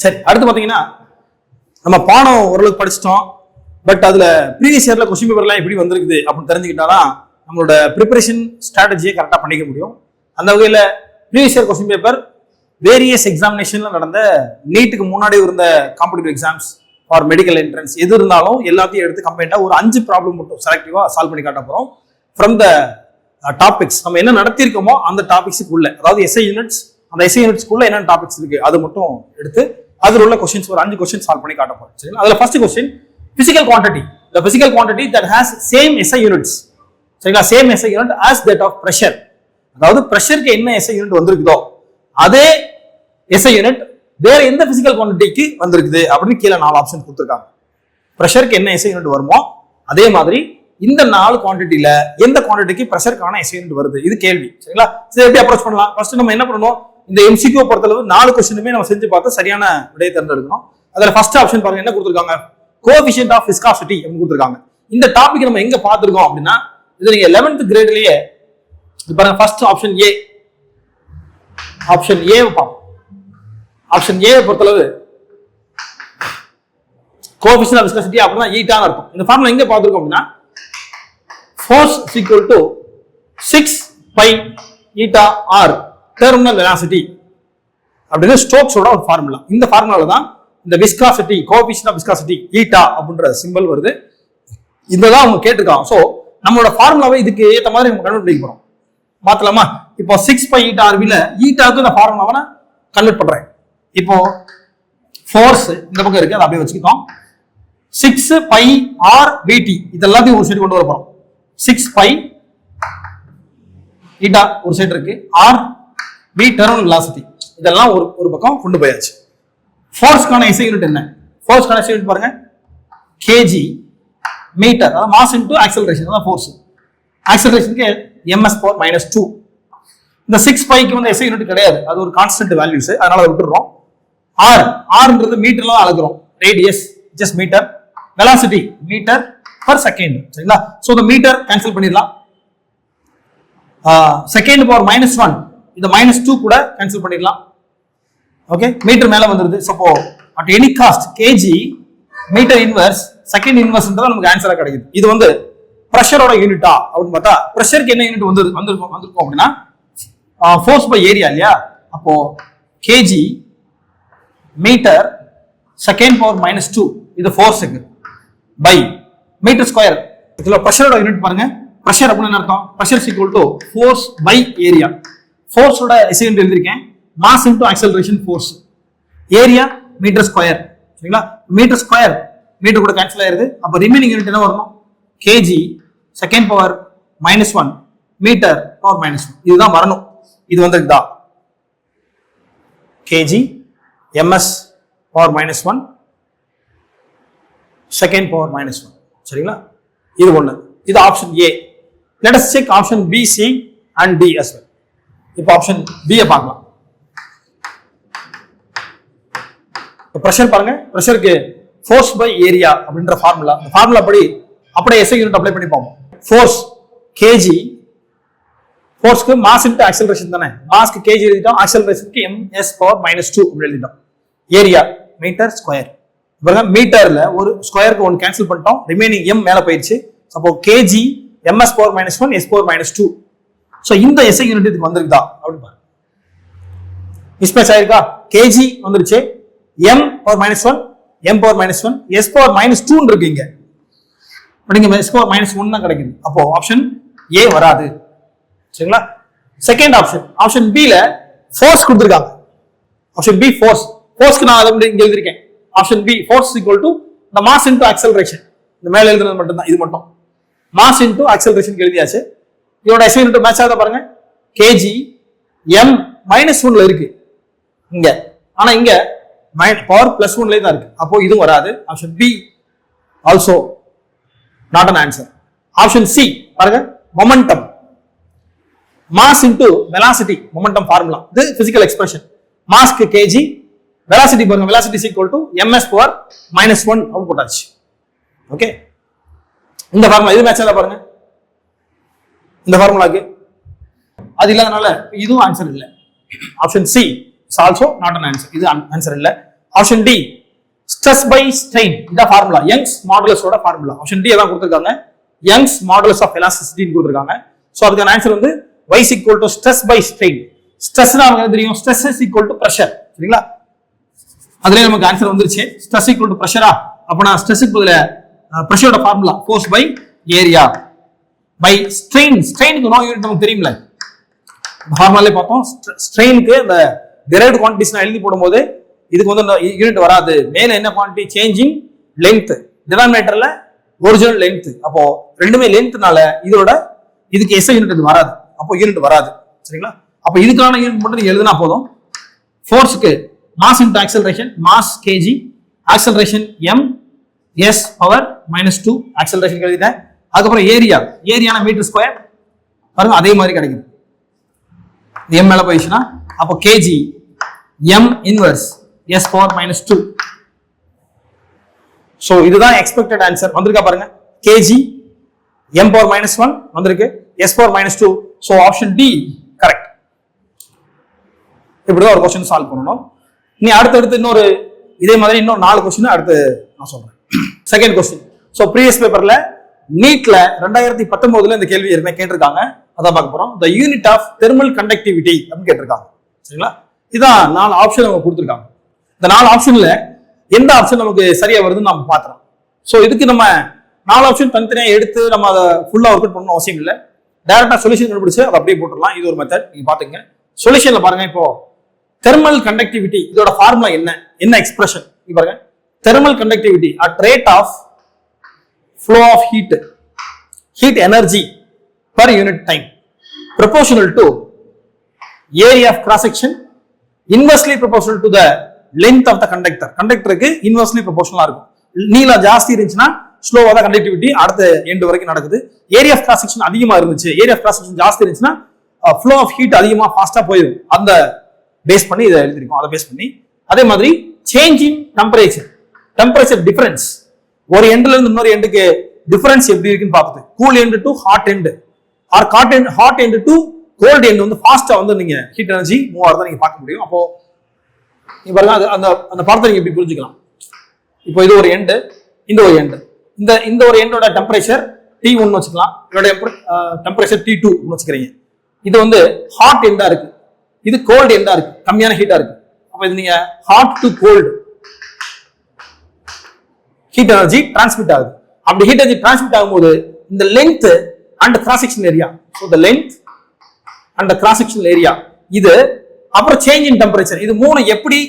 சரி, அடுத்து பாத்தீங்கன்னா நம்ம பாடம் ஓரளவுக்கு படிச்சிட்டோம். பட் அதுல ப்ரீவியஸ் இயர்ல கொஸ்டின் பேப்பர்லாம் எப்படி வந்திருக்குது அப்படின்னு தெரிஞ்சுக்கிட்டாதான் நம்மளோட ப்ரிப்பரேஷன் ஸ்ட்ராட்டஜியை கரெக்டாக பண்ணிக்க முடியும். அந்த வகையில் previous year question paper various எக்ஸாமினேஷன்ல நடந்த நீட்டுக்கு முன்னாடி இருந்த competitive exams for medical entrance எது இருந்தாலும் எல்லாத்தையும் எடுத்து கம்பைண்டா ஒரு 5 ப்ராப்ளம் மட்டும் செலக்டிவா சால்வ் பண்ணி காட்ட போறோம். ஃப்ரம் த டாபிக்ஸ் நம்ம என்ன நடத்திருக்கோமோ அந்த டாபிக்ஸுக்கு உள்ள, அதாவது எஸ்ஐ யூனிட்ஸ், அந்த எஸ்ஐ யூனிட்ஸ்க்குள்ள என்னென்ன டாபிக்ஸ் இருக்கு அது மட்டும் எடுத்து அதில் உள்ள கொஸ்டின்ஸ் ஒரு 5 கொஸ்டின் சால்வ் பண்ணி காட்ட போறோம். சரிங்களா? அதுல first question physical quantity, the physical quantity that has same SI units, சரிங்களா, same SI unit as that of pressure. அதாவது பிரஷருக்கு என்ன SI யூனிட் வந்திருக்குதோ அதே SI யூனிட் வேற எந்த பிசிக்கல் குவான்டிட்டிக்கு வந்திருக்குது அப்படின்னு கீழே 4 ஆப்ஷன் கொடுத்துருக்காங்க. பிரஷருக்கு என்ன SI யூனிட் வருமோ அதே மாதிரி இந்த 4 குவான்டிட்டியில எந்த குவான்டிட்டிக்கு பிரஷருக்கான SI யூனிட் வருது, இது கேள்வி. சரிங்களா? சரி, எப்படி அப்ரோச் பண்ணலாம்? ஃபர்ஸ்ட் நம்ம என்ன பண்ணணும், இந்த MCQ பொறுத்தளவு 4 கொஸ்டினுமே நம்ம செஞ்சு பார்த்து சரியான விடையை தேர்ந்தெடுக்கணும். அதுல ஃபர்ஸ்ட் ஆப்ஷன் பாருங்க என்ன கொடுத்துருக்காங்க, கோஎஃபிஷியன்ட் ஆஃப் விஸ்காசிட்டி அப்படின்னு கொடுத்துருக்காங்க. இந்த டாபிக் நம்ம எங்க பார்த்திருக்கோம் அப்படின்னா, இது நீங்க 11th கிரேட்லயே பாருங்க. First option A, option A பார்ப்போம். ஆப்ஷன் ஏ பொறுத்தளவு கோஎஃபிஷியன்ட் ஆஃப் விஸ்காசிட்டி அப்படின்னா ஈட்டான்னு அர்த்தம். இந்த ஃபார்முலா எங்க பார்த்திருக்கோம் அப்படின்னா, force equal to 6 pi eta r terminal velocity அப்படின்னு ஸ்டோக்ஸோட ஒரு ஃபார்முலா. இந்த ஃபார்முலால தான் இந்த viscosity, coefficient of viscosity eta அப்படின்ற சிம்பல் வருது. இதெல்லாம் அவங்க கேட்டிருக்காங்க. சோ நம்மளோட ஃபார்முலாவை இதுக்கு ஏத்த மாதிரி நம்ம கன்வெர்ட் போறோம். மாத்தலாமா? இப்போ 6 பை ஈட்டா ஆர்வில ஈட்டாக்கு இந்த ஃபார்முலாவை நான் கன்வெர்ட் பண்றேன். இப்போ ஃபோர்ஸ் இந்த பக்கம் இருக்கு, அதை அப்படியே வச்சுக்கிட்டோம். 6 பை ஆர் விடி இது எல்லாத்தையும் ஒரு சைடு கொண்டு வர போறோம். 6 பை ஈட்டா ஒரு சைடு இருக்கு, ஆர் வி டெர்மினல் வெலாசிட்டி இதெல்லாம் ஒரு பக்கம் கொண்டு போயாச்சு. ஃபோர்ஸ்க்கான SI யூனிட் என்ன? ஃபோர்ஸ்க்கான SI யூனிட் பாருங்க, கேஜி மீட்டர், அதாவது மாஸ் இன்டு ஆக்சலரேஷன், அதான் ஃபோர்ஸ். ஆக்சலரேஷனுக்கு ms power -2. இந்த 6 பைக்கு வந்து SI யூனிட் கிடையாது, அது ஒரு கான்ஸ்டன்ட் வேல்யூஸ், அதனால அதை விட்டுறோம். ஆர்ன்றது மீட்டர்ல தான் அளக்குறோம், radius just metre, velocity metre per second. சரிங்களா? சோ இந்த மீட்டர் கேன்சல் பண்ணிடலாம். செகண்ட் பவர் -1 இந்த -2 கூட கேன்சல் பண்ணிடலாம். ஓகே, மீட்டர் மேல வந்துருது. Suppose at any cost KG metre inverse second இன்வர்ஸ்ன்றத நமக்கு ஆன்சரா கிடைக்குது. இது வந்து பிரஷரோட யூனிட்டா அப்படின்னு பார்த்தா, பிரஷருக்கு என்ன யூனிட் வந்திருக்கும் அப்படின்னா ஃபோர்ஸ் பை ஏரியா இல்லையா? அப்போ கேஜி மீட்டர் செகண்ட் பவர் -2 இது ஃபோர்ஸுக்கு பை மீட்டர் ஸ்கொயர். இதுல பிரஷரோட யூனிட் பாருங்க, பிரஷர் அப்படின்னு அர்த்தம், pressure equal to force by area. ஃபோர்ஸோட SI யூனிட் எழுதிருக்கேன், mass into acceleration force, area metre square. சரிங்களா? மீட்டர் ஸ்கொயர் மீட்டர் கூட கேன்சல் ஆயிருது. அப்ப ரிமைனிங் யூனிட் என்ன வரணும், KG second power -1 metre power -1 இதுதான் வரணும். இது வந்துருக்குதா, KG ms power -1 second power -1. சரிங்களா? இது ஒண்ணு. இது option A. Let us check option B, C and D as well. இப்போ ஆப்ஷன் பி பார்க்கலாம். பிரஷர் பாருங்க, பிரஷருக்கு ஃபோர்ஸ் பை ஏரியா அப்படின்ற ஃபார்முலா, அந்த ஃபார்முலா படி அப்படியே SI யூனிட் அப்ளை பண்ணி பார்ப்போம். ஃபோர்ஸ் கேஜி, ஃபோர்ஸ்க்கு மாஸ் இன்டு ஆக்சலரேஷன் தானே, மாஸ்க்கு கேஜி எழுதிட்டோம், ஆக்சலரேஷனுக்கு ms பவர் -2 அப்படி எழுதிட்டோம். Area metre square. பாருங்க, மீட்டர்ல ஒரு ஸ்கொயருக்கு ஒன்று கேன்சல் பண்ணிட்டோம், ரிமைனிங் m மேல போயிடுச்சு. அப்போ KG ms power -1 s power -2. So இந்த SI யூனிட் இதுக்கு வந்திருக்குதா அப்படின்னு பாருங்க. மிஸ்மேட்ச் ஆயிருக்கா? கேஜி வந்துருச்சு, m power -1 m power -1 s power -2 இருக்கு இங்க, அப்படிங்க s பவர் -1 தான் கிடைக்குது. அப்போ ஆப்ஷன் ஏ வராது. சரிங்களா? செகண்ட் ஆப்ஷன், ஆப்ஷன் பி ல ஃபோர்ஸ் கொடுத்திருக்காங்க. ஆப்ஷன் பி ஃபோர்ஸ், ஃபோர்ஸ்க்கு நான் அதை இங்க எழுதிருக்கேன். Option B force equal to the mass into acceleration. இந்த மேல எழுதுறது மட்டும் தான், இது மட்டும் mass into acceleration எழுதியாச்சு. இதோட SI யூனிட் மேட்ச் ஆகுதா பாருங்க, கேஜி m -1ல இருக்கு இங்க, ஆனா இங்க பவர் +1ல தான் இருக்கு. அப்போ இதுவும் வராது. Option B also not an answer. Option C பாருங்க, momentum, mass into velocity, momentum formula, இது பிசிக்கல் எக்ஸ்பிரஷன். மாஸ்க்கு கேஜி, வெலாசிட்டி பாருங்க, velocity is equal to ms power -1 out போட்டாச்சு. ஓகே, இந்த ஃபார்முலா இது மேட்ச் ஆகுதா பாருங்க, இந்த ஃபார்முலாக்கு அது இல்லாதனால இதுவும் ஆன்சர் இல்லை. Option C is also not an answer, இது ஆன்சர் இல்லை. Option D stress by strain, இதான் ஃபார்முலா, யங்ஸ் மாடுலஸோட ஃபார்முலா. ஆப்ஷன் டி தான் கொடுத்துருக்காங்க, யங்ஸ் மாடுலஸ் ஆஃப் எலாஸ்டிசிட்டின்னு கொடுத்துருக்காங்க. ஸோ அதுக்கான ஆன்சர் வந்து y is equal to stress by strain. ஸ்ட்ரெஸ்னா நமக்கு தெரியும், stress is equal to pressure, சரிங்களா? அதுலயே நமக்கு ஆன்சர் வந்துருச்சு, ஸ்ட்ரெஸ் ஈக்குவல் டு பிரஷரா, அப்ப நான் ஸ்ட்ரெஸ்க்கு பதிலா பிரஷரோட formula force by area by strain. ஸ்ட்ரெயினுக்கு நோ யூனிட் நமக்கு தெரியும்ல, ஃபார்முலாலே பார்த்தோம். ஸ்ட்ரெயினுக்கு இந்த டிரைவ்ட் குவான்டிட்டிஸ் நான் எழுதி போடும்போது இதுக்கு வந்து யூனிட் வராது. மேல என்ன குவான்டிட்டி, சேஞ்சிங் லென்த், டினாமினேட்டர்ல ஒரிஜினல் லென்த். அப்போ ரெண்டுமே லென்த்னால இதுக்கு எஸ்ஐ யூனிட் வராது, அப்போ யூனிட் வராது, சரிங்களா? அப்போ இதுக்கான யூனிட் மட்டும் நீங்க எழுதினா போதும். ஃபோர்ஸ்க்கு mass into acceleration, mass KG, acceleration M S power -2 acceleration எழுதிட்டேன். அதுக்கப்புறம் ஏரியான மீட்டர் ஸ்கொயர் பாருங்க, அதே மாதிரி கிடைக்குது. எம் மேல போயிடுச்சுன்னா அப்போ kg m inverse s power -2. So இதுதான் எக்ஸ்பெக்டட் ஆன்சர் வந்திருக்கா பாருங்க, கேஜி எம் பவர் -1 வந்திருக்கு, s power -2. So option d correct. இப்படிதான் ஒரு கொஸ்டின் சால்வ் பண்ணணும். நீ அடுத்தடுத்து இன்னொரு இதே மாதிரி இன்னும் 4 கொஸ்டின் அடுத்து நான் சொல்றேன். Second question. ஸோ ப்ரீவியஸ் பேப்பர்ல நீட்ல 2019 இந்த கேள்வி ஏற்கனவே கேட்டிருக்காங்க, அதான் பார்க்க போறோம். The unit of thermal conductivity அப்படின்னு கேட்டிருக்காங்க, சரிங்களா? இதான் 4 ஆப்ஷன் அவங்க கொடுத்துருக்காங்க. இந்த 4 ஆப்ஷன்ல எந்த ஆப்ஷன் நமக்கு சரியா வருதுன்னு நம்ம பாத்துறோம். ஸோ இதுக்கு நம்ம 4 ஆப்ஷன் தனித்தனியா எடுத்து நம்ம அதை ஃபுல்லா ஒர்க் அவுட் பண்ணணும் அவசியம் இல்லை. டைரக்டா சொல்யூஷன் கண்டுபிடிச்சு அதை அப்படியே போட்டுடலாம். இது ஒரு மெத்தட், நீங்க பாத்துங்க. சொல்யூஷன்ல பாருங்க, இப்போ தெர்மல் கண்டக்டிவிட்டி இதோட ஃபார்முலா என்ன எக்ஸ்பிரஷன் பாருங்க. Thermal conductivity at rate of flow of heat energy per unit time proportional to area of cross section inversely proportional to the length of the conductor. கண்டக்டருக்கு inversely ப்ரொபோஷனலா இருக்கும். நீளம் ஜாஸ்தி இருந்துச்சுன்னா ஸ்லோவா தான் கண்டக்டிவிட்டி அடுத்த எண்ட் வரைக்கும் நடக்குது. ஏரியா ஆஃப் கிராஸ் செக்ஷன் அதிகமா இருந்துச்சு, ஏரியா ஆஃப் கிராஸ் செக்ஷன் ஜாஸ்தி இருந்துச்சுன்னா ஃப்ளோ ஆஃப் ஹீட் அதிகமா ஃபாஸ்டா போயிடும். அந்த பேஸ் பண்ணி இதை எழுதிருக்கோம். அதை பேஸ் பண்ணி அதே மாதிரி சேஞ்ச் இன் டெம்பரேச்சர் டிஃபரன்ஸ், ஒரு எண்ட்ல இருந்து இன்னொரு எண்டுக்கு டிஃபரன்ஸ் எப்படி இருக்குன்னு பார்த்துட்டு, cool end to hot end or hot end to cold end வந்து ஃபாஸ்டா வந்து நீங்க ஹீட் எனர்ஜி மூவ் ஆகிறத நீங்க பார்க்க முடியும். அப்போ நீங்க பாருங்க, அந்த படத்தை நீங்க எப்படி புரிஞ்சுக்கலாம். இப்போ இது ஒரு எண்டு, இந்த ஒரு எண்டு, இந்த ஒரு எண்டோட டெம்பரேச்சர் T1 வச்சுக்கலாம், இதோட டெம்பரேச்சர் T2 வச்சுக்கிறீங்க. இது வந்து ஹாட் எண்டா இருக்கு, இது கோல்டு எண்டா இருக்கு, கம்மியான ஹீட்டா இருக்கு. அப்ப இது நீங்க hot to cold heat energy transmit ஆகுது. அப்படி ஹீட் எனர்ஜி டிரான்ஸ்மிட் ஆகும்போது இந்த length and cross section area, so the length and cross section area இது, அப்புறம் சேஞ்ச் இன் டெம்பரேச்சர், இது மூணு எப்படி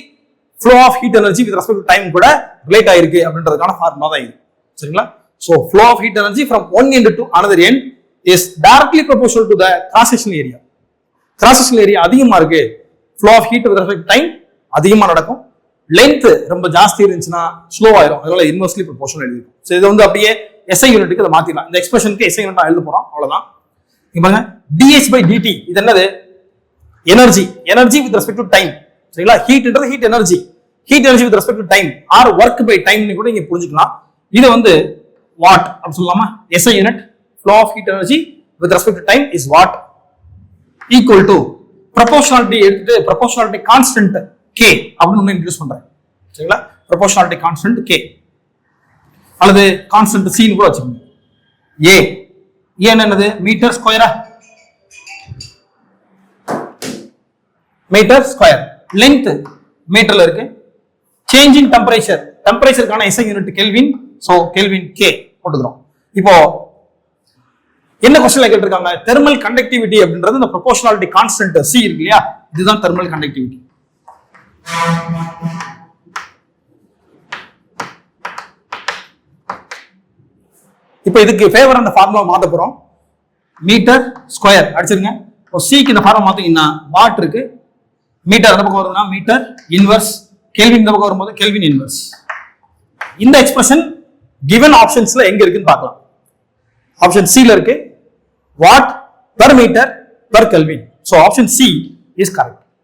flow of heat energy with respect to time கூட ரிலேட் ஆயிருக்கு அப்படின்றதுக்கான ஃபார்முலா தான் இது, சரிங்களா? So flow of heat energy from one end to another end is directly proportional to the cross section area. Cross section area அதிகமா இருக்கு, flow of heat with respect to time அதிகமா நடக்கும். Length ரொம்ப ஜாஸ்தி இருந்துச்சுன்னா ஸ்லோ ஆயிரும், அதனால inversely proportional எழுதிருக்கும். So இது வந்து அப்படியே எஸ்ஐ யூனிட்டுக்கு அதை மாத்திடலாம். இந்த எக்ஸ்பிரஷனுக்கு எஸ்ஐ யூனிட் எழுத போறோம், அவ்வளவுதான். இங்க பாருங்க, dH by dt இது என்னது? Energy with respect to time, சரிங்களா? ஹீட்ன்றது heat energy with respect to time or work by time கூட நீங்க புரிஞ்சுக்கலாம். இது வந்து வாட் அப்படி சொல்லலாமா? SI unit flow of heat energy with respect to time is watt equal to proportionality எடுத்துட்டு ப்ரொபோர்ஷனாலிட்டி கான்ஸ்டன்ட் K அப்படின்னு ஒன்று இன்ட்ரோடியூஸ் பண்றேன், சரிங்களா? ப்ரொபோர்ஷனாலிட்டி கான்ஸ்டன்ட் K அல்லது கான்ஸ்டன்ட் C கூட வச்சுக்கோங்க. A என்னது? மீட்டர் ஸ்கொயரா? Metre square. லென்த் மீட்டர்ல இருக்கு. சேஞ்ச் இன் டெம்பரேச்சருக்கான SI unit kelvin, so kelvin K போட்டுக்கிறோம். இப்போ என்ன क्वेश्चनல கேட்டிருக்காங்க? தெர்மல் கண்டக்டிவிட்டி அப்படின்றது இந்த ப்ரொபோர்ஷனாலிட்டி கான்ஸ்டன்ட் C இருக்கு இல்லையா, இதுதான் தெர்மல் கண்டக்டிவிட்டி. இப்போ இதுக்கு ஃபேவர் அந்த ஃபார்முலா மாத்த போறோம். மீட்டர் ஸ்கொயர் அடிச்சிருங்க. இப்போ சிக்கு இந்த ஃபார்முலா மாத்தீங்கன்னா வாட் இருக்கு, மீட்டர் அந்த பக்கம் வருதுன்னா மீட்டர் இன்வர்ஸ், கெல்வின் இந்த பக்கம் வரும்போது கெல்வின் இன்வர்ஸ். இந்த எக்ஸ்பிரஷன் given ஆப்ஷன்ஸ்ல எங்க இருக்குன்னு பார்க்கலாம். ஆப்ஷன் சில இருக்கு watt per metre per kelvin. So option C is correct.